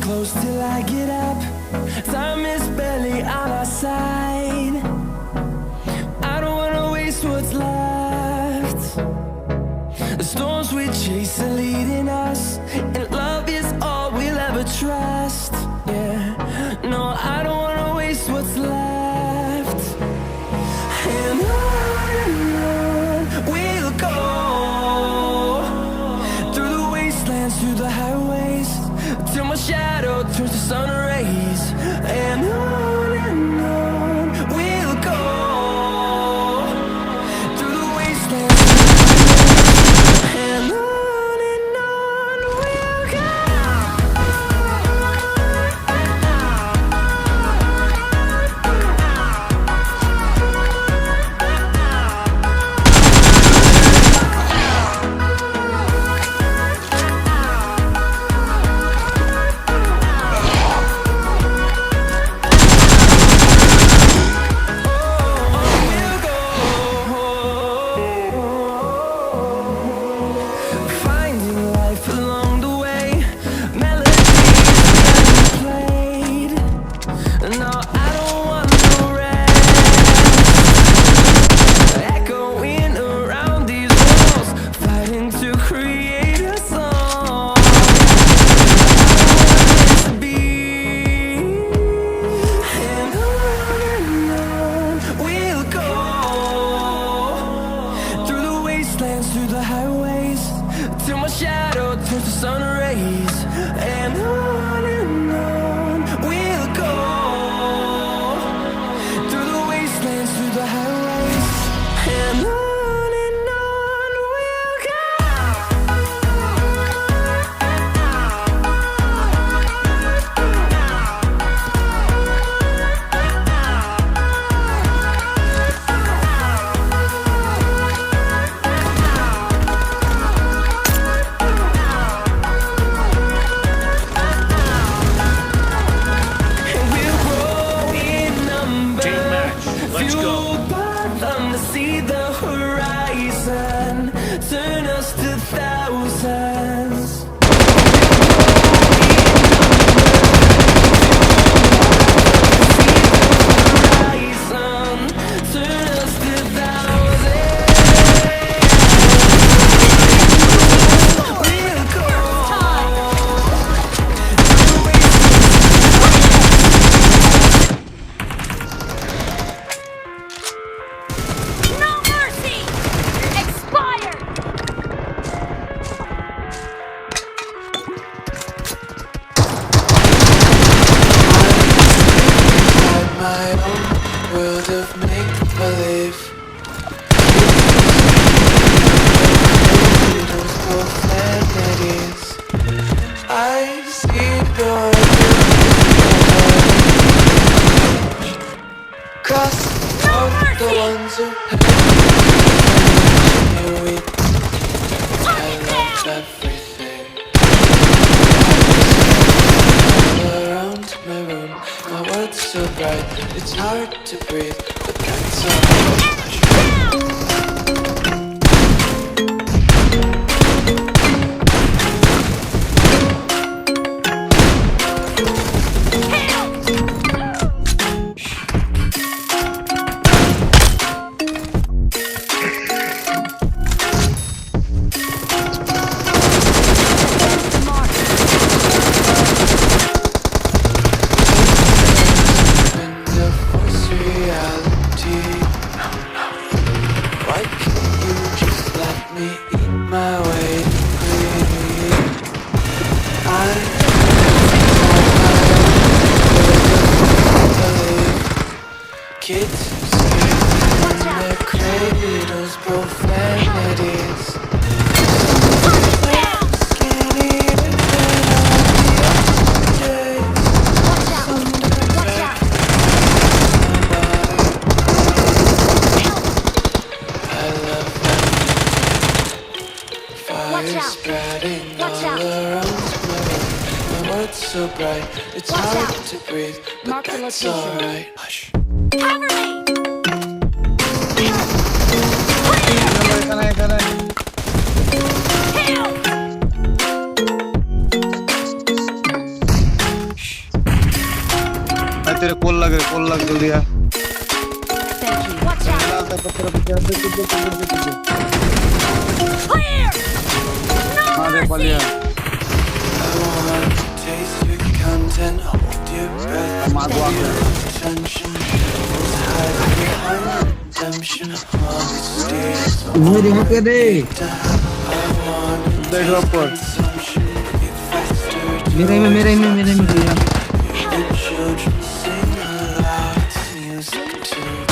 close till I get up. Time is barely on our side. I don't wanna waste what's left. The storms we chase are leading us, and love is all we'll ever trust. Yeah, no, I don't wanna waste what's left. And on we'll go, through the wastelands, through the highways, till my shadow turns to sun rays. And on we'll go, through the wastelands, and on we'll go. Finding life along the way, melodies that played. No, I don't want no rest. Echoing around these walls, fighting to create a song. To be, and on we'll go, through the wastelands, through the highways, till my shadow turns to sun rays. And on we'll go, through the wastelands, through the highways, and on we'll go. And we'll grow in number, Team match, let's go. fueled by them to see the horizon, turn us to thousands. Horizon, turn us to thousands. We'll go. No mercy! Expired! My own world of make-believe. Those profanities I see your cross out the ones who have me. I love everything around my room. My world's so bright, it's hard to breathe, but that's alright. When the force reality, why can't you just let me eat my way free? I believe kids scream in their cradles, profanities. Skinny dipping on the objects. Watch out! I love them. Fire Watch out. spreading Watch all out. around my room. My world's so bright, it's Watch hard out. to breathe, but Mark the that's location. alright. Hush. Cover me! Help! तेरे कोल लग जल्दी आ Thank you. Watch out. Clear. No मार दे mercy. Palia I want to taste your content, hold your breath, मार दो आगे attention, hide behind redemption, honesty is मेरे यहाँ पे दे देखो ऊपर consumption, get faster, मेरे में भैया the children sing aloud, it's music to